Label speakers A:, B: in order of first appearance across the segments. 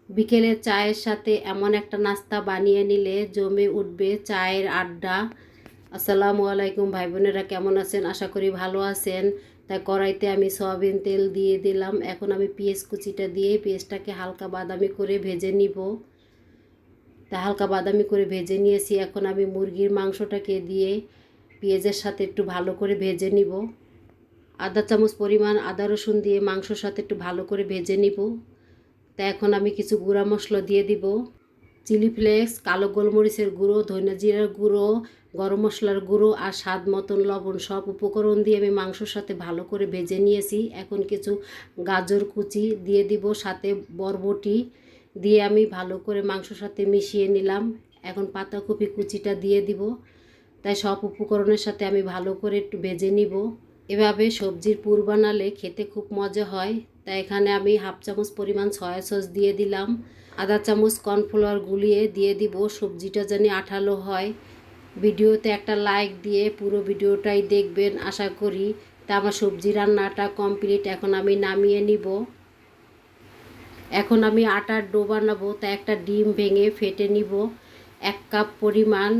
A: বিকেলে চায়ের সাথে এমন একটা নাস্তা বানিয়ে নিলে জমে উঠবে চায়ের আড্ডা। আসসালামু আলাইকুম ভাই বোনেরা, কেমন আছেন? আশা করি ভালো আছেন। তাই কড়াইতে আমি সয়াবিন তেল দিয়ে দিলাম। এখন আমি পেঁয়াজ কুচিটা দিয়ে পেঁয়াজটাকে হালকা বাদামি করে ভেজে নিব। তা হালকা বাদামি করে ভেজে নিয়েছি। এখন আমি মুরগির মাংসটাকে দিয়ে পেঁয়াজের সাথে একটু ভালো করে ভেজে নিব। আধা চামচ পরিমাণ আদা রসুন দিয়ে মাংসর সাথে একটু ভালো করে ভেজে নিব। তা এখন আমি কিছু গুঁড়া মশলা দিয়ে দিব। চিলি ফ্লেক্স, কালো গোলমরিচের গুঁড়ো, ধনিয়া জিরার গুঁড়ো, গরম মশলার গুঁড়ো আর স্বাদ মতন লবণ, সব উপকরণ দিয়ে আমি মাংসর সাথে ভালো করে ভেজে নিয়েছি। এখন কিছু গাজর কুচি দিয়ে দিব, সাথে বরবটি দিয়ে আমি ভালো করে মাংসর সাথে মিশিয়ে নিলাম। এখন পাতাকপি কুচিটা দিয়ে দিব। তাই সব উপকরণের সাথে আমি ভালো করে একটু ভেজে নিব। এভাবে সবজির পুর বানালে খেতে খুব মজা হয়। তাই এখানে আমি হাফ চামচ পরিমাণ সয়া সস দিয়ে দিলাম। আধা চামচ কর্নফ্লাওয়ার গুলিয়ে দিয়ে দিব, সবজিটা যেন আঠালো হয়। ভিডিওতে একটা লাইক দিয়ে পুরো ভিডিওটাই দেখবেন আশা করি। তা আমার সবজি রান্নাটা কমপ্লিট। এখন আমি নামিয়ে নিব। এখন আমি আটার ডো বানাবো। তা একটা ডিম ভেঙে ফেটে নিব। 1 কাপ পরিমাণ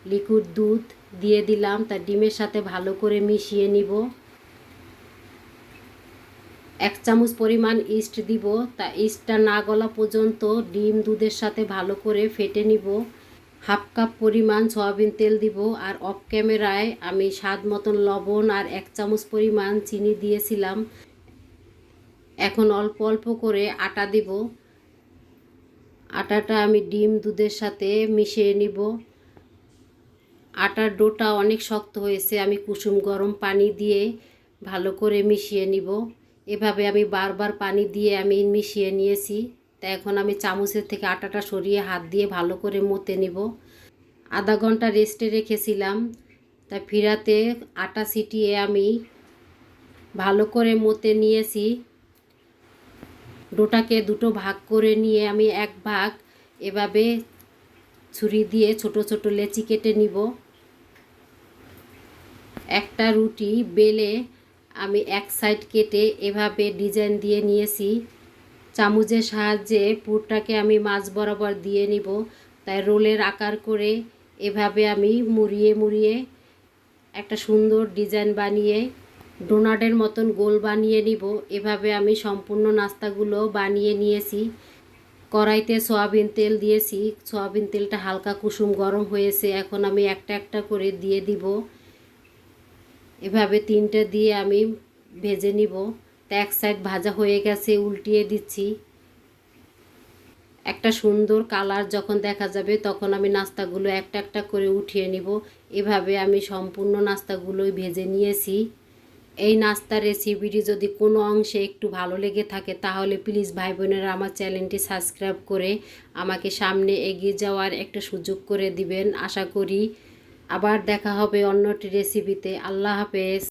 A: লিকুইড দুধ দিয়ে দিলাম। তা ডিমের সাথে ভালো করে মিশিয়ে নিব। 1 চামচ পরিমাণ ইস্ট দিব। তা ইস্টটা না গলা পর্যন্ত ডিম দুধের সাথে ভালো করে ফেটে নিব। হাফ কাপ পরিমাণ সয়াবিন তেল দিব। আর অফ ক্যামেরায় আমি স্বাদ মতন লবণ আর 1 চামচ পরিমাণ চিনি দিয়েছিলাম। এখন অল্প অল্প করে আটা দিব। আটাটা আমি ডিম দুধের সাথে মিশিয়ে নিব। আটার ডোটা অনেক শক্ত হয়েছে, আমি কুসুম গরম পানি দিয়ে ভালো করে মিশিয়ে নিব। এভাবে আমি বারবার পানি দিয়ে আমি মিশিয়ে নিয়েছি। তা এখন আমি চামচের থেকে আটাটা সরিয়ে হাত দিয়ে ভালো করে মতে নিব। আধা ঘন্টা রেস্টে রেখেছিলাম। তা ফিরাতে আটা ছিটিয়ে আমি ভালো করে মতে নিয়েছি। ডোটাকে দুটো ভাগ করে নিয়ে আমি এক ভাগ এভাবে ছুরি দিয়ে ছোট ছোট লেচি কেটে নিব। একটা রুটি বেলে আমি এক সাইড কেটে এভাবে ডিজাইন দিয়ে নিয়েছি। চামচের সাহায্যে পুরটাকে আমি মাছ বরাবর দিয়ে নিব। তাই রোলের আকার করে এভাবে আমি মুড়িয়ে মুড়িয়ে একটা সুন্দর ডিজাইন বানিয়ে ডোনাটের মতন গোল বানিয়ে নিব। এভাবে আমি সম্পূর্ণ নাস্তাগুলো বানিয়ে নিয়েছি। কড়াইতে সয়াবিন তেল দিয়েছি। সয়াবিন তেলটা হালকা কুসুম গরম হয়েছে। এখন আমি একটা একটা করে দিয়ে দিব। এভাবে 3টে দিয়ে আমি ভেজে নিব। তা এক সাইড ভাজা হয়ে গেছে, উল্টিয়ে দিচ্ছি। একটা সুন্দর কালার যখন দেখা যাবে তখন আমি নাস্তাগুলো একটা একটা করে উঠিয়ে নিব। এভাবে আমি সম্পূর্ণ নাস্তাগুলোই ভেজে নিয়েছি। এই নাস্তার রেসিপিটি যদি কোনো অংশে একটু ভালো লেগে থাকে তাহলে প্লিজ ভাই বোনেরা আমার চ্যানেলটি সাবস্ক্রাইব করে আমাকে সামনে এগিয়ে যাওয়ার একটা সুযোগ করে দিবেন। আশা করি আবার দেখা হবে অন্যটি রেসিপিতে। আল্লাহ হাফেজ।